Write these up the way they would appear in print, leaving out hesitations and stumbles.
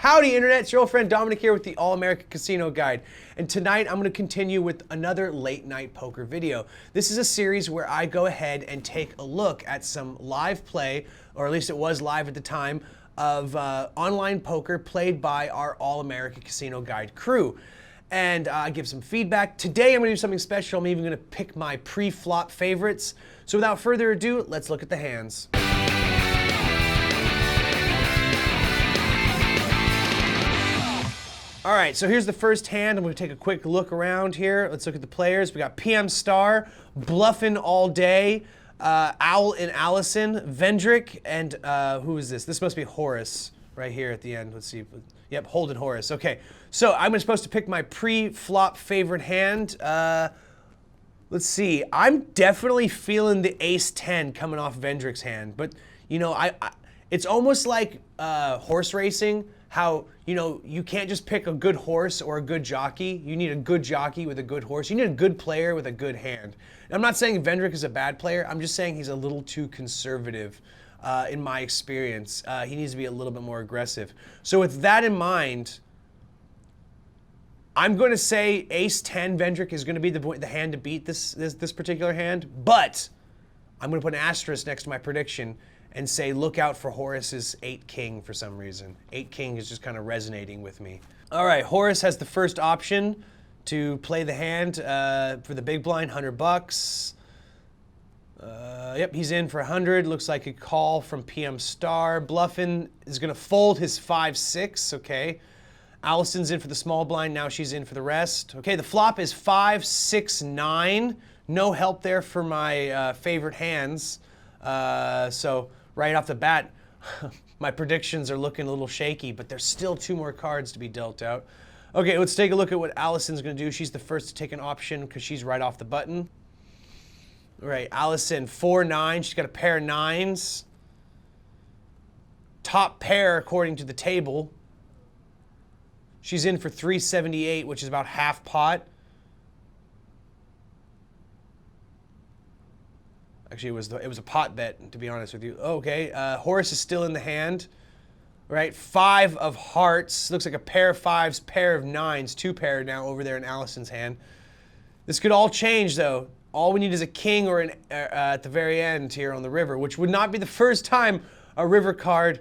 Howdy Internet, it's your old friend Dominic here with the All-American Casino Guide. And tonight I'm going to continue with another late night poker video. This is a series where I go ahead and take a look at some live play, or at least it was live at the time, of online poker played by our All-American Casino Guide crew. And I give some feedback. Today I'm going to do something special. I'm even going to pick my pre-flop favorites. So without further ado, let's look at the hands. All right, so here's the first hand. I'm going to take a quick look around here. Let's look at the players. We got PM Star, bluffing all day, Owl and Allison, Vendrick, and who is this? This must be Horace right here at the end. Let's see. Yep, Holden Horace. Okay, so I'm supposed to pick my pre-flop favorite hand. Let's see. I'm definitely feeling the Ace-10 coming off Vendrick's hand, but you know, it's almost like horse racing. How, you know, you can't just pick a good horse or a good jockey. You need a good jockey with a good horse. You need a good player with a good hand. And I'm not saying Vendrick is a bad player. I'm just saying he's a little too conservative in my experience. He needs to be a little bit more aggressive. So with that in mind, I'm going to say Ace-10 Vendrick is going to be the hand to beat this particular hand. But I'm going to put an asterisk next to my prediction and say, look out for Horace's 8-King for some reason. 8-King is just kind of resonating with me. All right, Horace has the first option to play the hand for the big blind, 100 bucks. Yep, he's in for 100. Looks like a call from PM Star. Bluffin is going to fold his 5-6, okay. Allison's in for the small blind. Now she's in for the rest. Okay, the flop is 5-6-9. No help there for my favorite hands. So right off the bat, my predictions are looking a little shaky, but there's still two more cards to be dealt out. Okay, let's take a look at what Allison's going to do. She's the first to take an option because she's right off the button. All right, Allison, 4-9. She's got a pair of nines. Top pair according to the table. She's in for 378, which is about half pot. Actually, it was a pot bet, to be honest with you. Okay, Horace is still in the hand. Right, 5 of hearts. Looks like a pair of fives, pair of nines, two pair now over there in Allison's hand. This could all change, though. All we need is a king or an at the very end here on the river, which would not be the first time a river card.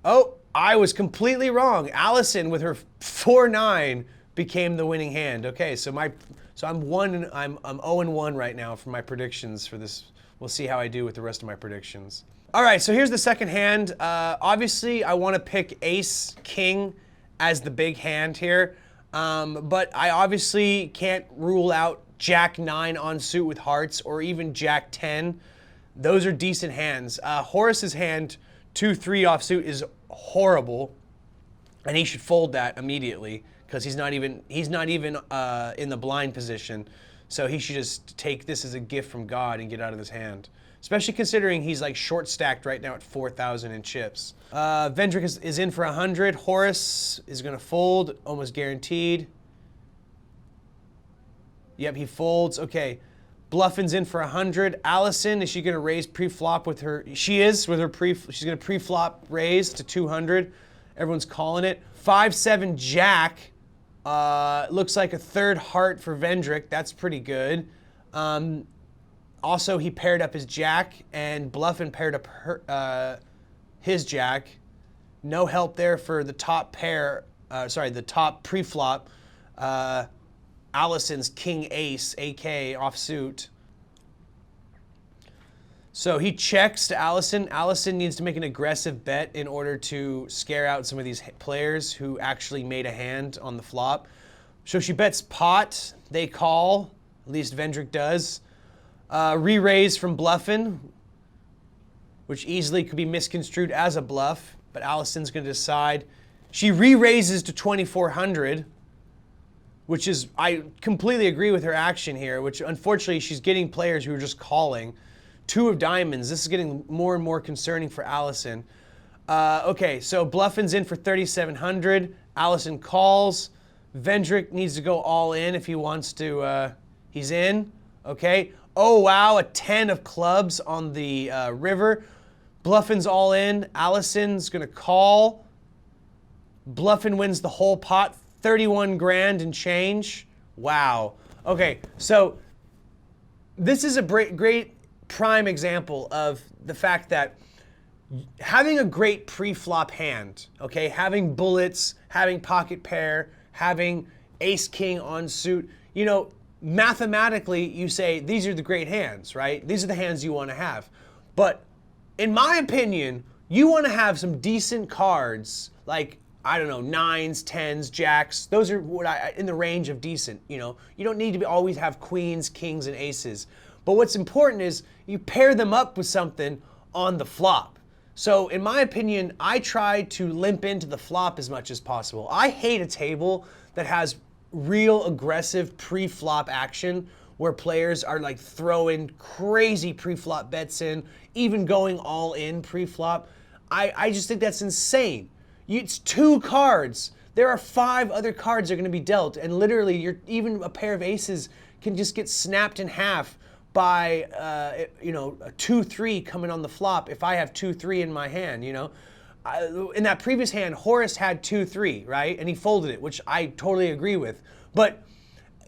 Oh, I was completely wrong. Allison with her 4-9 became the winning hand. Okay, so I'm 0-1 right now for my predictions for this. We'll see how I do with the rest of my predictions. All right, so here's the second hand. Obviously, I want to pick Ace-King as the big hand here, but I obviously can't rule out Jack-9 on suit with hearts or even Jack-10. Those are decent hands. Horace's hand, 2-3 off suit, is horrible, and he should fold that immediately because he's not even in the blind position. So he should just take this as a gift from God and get out of his hand. Especially considering he's like short stacked right now at 4,000 in chips. Vendrick is in for 100. Horace is going to fold, almost guaranteed. Yep, he folds. Okay, Bluffin's in for 100. Allison, is she going to raise pre-flop with her? She is with her she's going to pre-flop raise to 200. Everyone's calling it. 5-7 Jack. Looks like a third heart for Vendrick. That's pretty good. Also, he paired up his Jack, and Bluffin paired up his Jack. No help there for the top pair. The top pre-flop. Allison's King Ace, AK offsuit. So he checks to Allison. Allison needs to make an aggressive bet in order to scare out some of these players who actually made a hand on the flop. So she bets pot. They call. At least Vendrick does. Re-raise from Bluffin, which easily could be misconstrued as a bluff, but Allison's going to decide. She re-raises to 2,400, which is, I completely agree with her action here, which unfortunately she's getting players who are just calling. 2 of diamonds. This is getting more and more concerning for Allison. Okay, so Bluffin's in for 3,700. Allison calls. Vendrick needs to go all in if he wants to. He's in. Okay. Oh, wow, a 10 of clubs on the river. Bluffin's all in. Allison's going to call. Bluffin wins the whole pot, 31 grand and change. Wow. Okay, so this is a great prime example of the fact that having a great pre-flop hand, okay, having bullets, having pocket pair, having ace king on suit, you know, mathematically you say these are the great hands, right? These are the hands you want to have. But in my opinion, you want to have some decent cards like, I don't know, 9s, 10s, jacks. Those are what in the range of decent, you know. You don't need to always have queens, kings, and aces. But what's important is you pair them up with something on the flop. So in my opinion, I try to limp into the flop as much as possible. I hate a table that has real aggressive pre-flop action where players are like throwing crazy pre-flop bets in, even going all in pre-flop. I just think that's insane. It's 2 cards. There are 5 other cards that are going to be dealt, and literally, even a pair of aces can just get snapped in half by you know, a 2-3 coming on the flop. If I have 2-3 in my hand, you know, in that previous hand, Horace had 2-3, right, and he folded it, which I totally agree with. But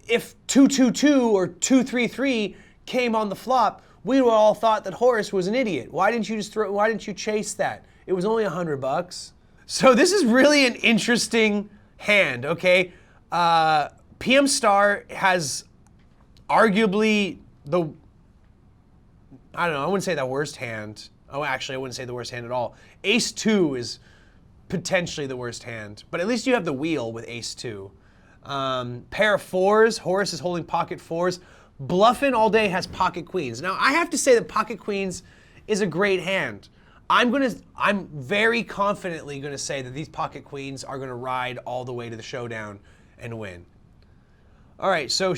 if 2-2-2 or 2-3-3 came on the flop, we all thought that Horace was an idiot. Why didn't you just throw? Why didn't you chase that? It was only $100. So this is really an interesting hand, okay? PM Star has arguably I don't know, I wouldn't say the worst hand. Oh, actually, I wouldn't say the worst hand at all. Ace-2 is potentially the worst hand, but at least you have the wheel with Ace-2. Pair of 4s, Horace is holding pocket 4s. Bluffin all day has pocket queens. Now, I have to say that pocket queens is a great hand. I'm very confidently gonna say that these pocket queens are gonna ride all the way to the showdown and win. All right, so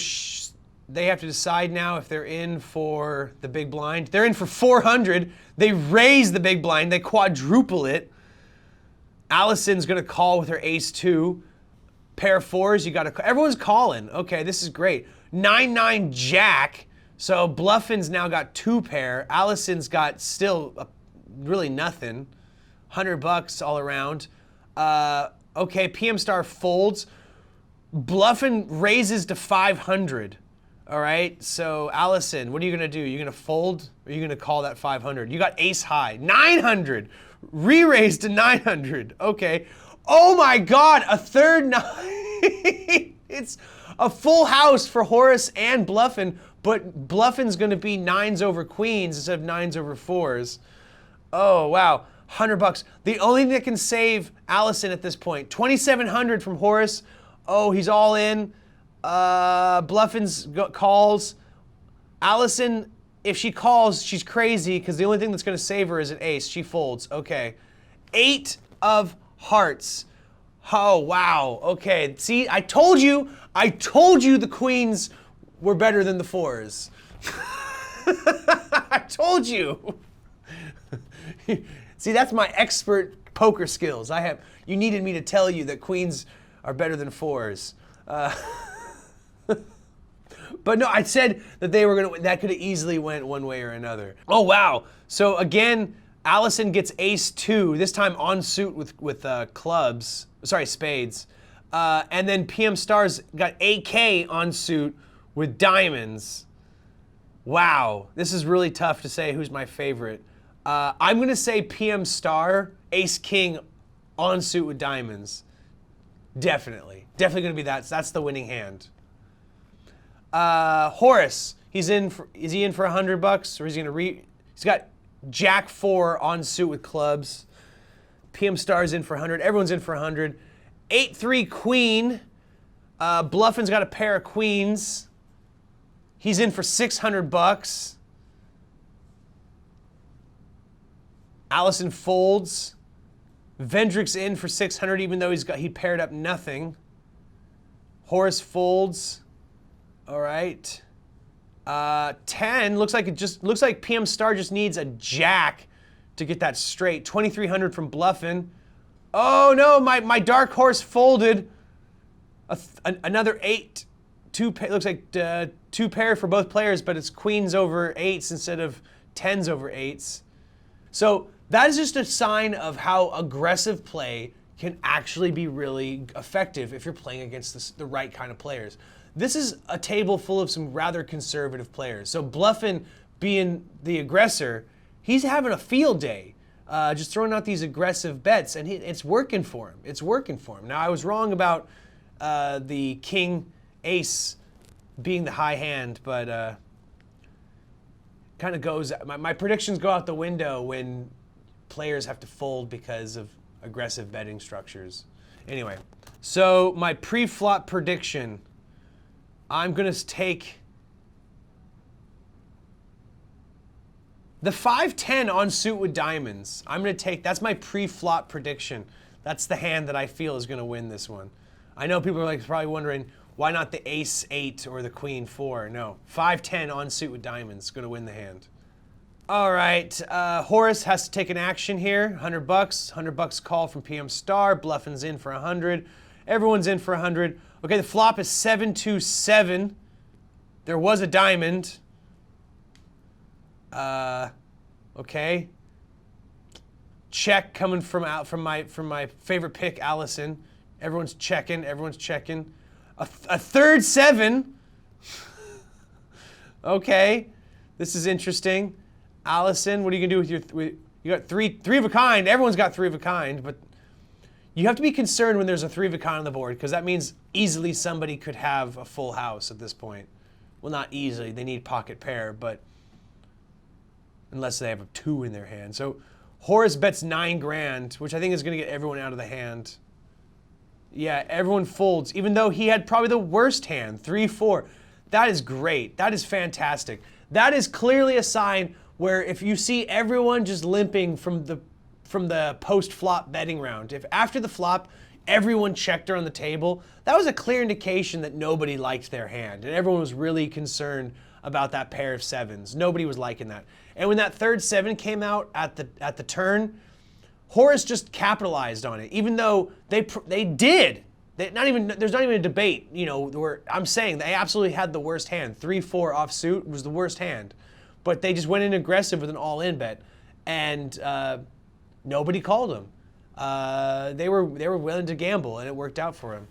they have to decide now if they're in for the big blind. They're in for 400. They raise the big blind, they quadruple it. Allison's gonna call with her ace-2. Pair of 4s, everyone's calling. Okay, this is great. 9-9 jack. So Bluffin's now got 2 pair. Allison's got still really nothing. $100 all around. Okay, PM Star folds. Bluffin raises to 500. All right, so Allison, what are you gonna do? You're gonna fold, or are you gonna call that 500? You got ace high, 900. Re-raise to 900. Okay. Oh my God, a third 9. It's a full house for Horace and Bluffin, but Bluffin's gonna be 9s over queens instead of 9s over 4s. Oh, wow, $100. The only thing that can save Allison at this point, 2,700 from Horace. Oh, he's all in. Bluffin's calls. Allison, if she calls, she's crazy because the only thing that's gonna save her is an ace. She folds, okay. 8 of hearts. Oh, wow, okay. See, I told you the queens were better than the 4s. I told you. See, that's my expert poker skills. You needed me to tell you that queens are better than 4s. But no, I said that that could have easily went one way or another. Oh, wow. So again, Allison gets ace-2, this time on suit with clubs, sorry, spades. And then PM Star's got 8K on suit with diamonds. Wow, this is really tough to say who's my favorite. I'm gonna say PM Star, ace-king on suit with diamonds. Definitely gonna be that. That's the winning hand. Horace, is he in for $100 or is he gonna he's got Jack 4 on suit with clubs. PM Star's in for 100. Everyone's in for 100. 8-3 queen. Bluffin's got a pair of queens. He's in for $600. Allison folds. Vendrick's in for 600, even though he paired up nothing. Horace folds. All right. 10 looks like PM Star just needs a jack to get that straight. 2,300 from Bluffin. Oh no, my dark horse folded. Another 8. Looks like 2 pair for both players, but it's queens over 8s instead of 10s over 8s. So that is just a sign of how aggressive play can actually be really effective if you're playing against the right kind of players. This is a table full of some rather conservative players. So Bluffin, being the aggressor, he's having a field day, just throwing out these aggressive bets, and it's working for him. It's working for him. Now, I was wrong about the king ace being the high hand, but kind of goes, my predictions go out the window when players have to fold because of aggressive betting structures. Anyway, so my pre-flop prediction, I'm going to take the 5-10 on suit with diamonds. I'm going to take, that's my pre-flop prediction. That's the hand that I feel is going to win this one. I know people are like probably wondering, why not the ace-8 or the queen-4? No, 5-10 on suit with diamonds is going to win the hand. All right, Horace has to take an action here. $100, $100 call from PM Star. Bluffin's in for 100. Everyone's in for 100. Okay, the flop is 7-2-7. There was a diamond. Okay. Check coming from my favorite pick, Allison. Everyone's checking. Everyone's checking. A third 7. Okay, this is interesting. Allison, what are you gonna do with you got three of a kind. Everyone's got 3 of a kind, but you have to be concerned when there's a 3 of a kind on the board, because that means easily somebody could have a full house at this point. Well, not easily. They need pocket pair, but unless they have a 2 in their hand. So Horace bets 9 grand, which I think is gonna get everyone out of the hand. Yeah, everyone folds, even though he had probably the worst hand, 3-4. That is great. That is fantastic. That is clearly a sign where if you see everyone just limping from the post-flop betting round, if after the flop everyone checked around the table, that was a clear indication that nobody liked their hand, and everyone was really concerned about that pair of 7s. Nobody was liking that. And when that third 7 came out at the turn, Horace just capitalized on it, even though they did. There's not even a debate, you know, where I'm saying they absolutely had the worst hand. 3-4 offsuit was the worst hand. But they just went in aggressive with an all-in bet, and nobody called them. They were willing to gamble, and it worked out for them.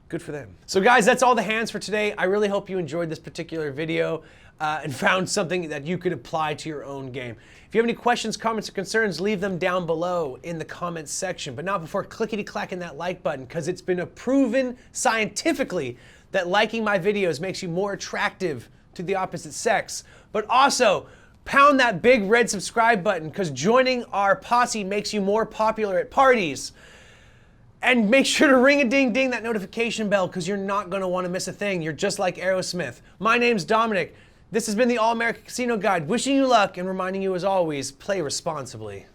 Good for them. So guys, that's all the hands for today. I really hope you enjoyed this particular video and found something that you could apply to your own game. If you have any questions, comments, or concerns, leave them down below in the comments section. But not before clickety-clacking that like button, because it's been proven scientifically that liking my videos makes you more attractive to the opposite sex. But also, pound that big red subscribe button, because joining our posse makes you more popular at parties. And make sure to ring-a-ding-ding that notification bell, because you're not going to want to miss a thing. You're just like Aerosmith. My name's Dominic. This has been the All-American Casino Guide, wishing you luck and reminding you, as always, play responsibly.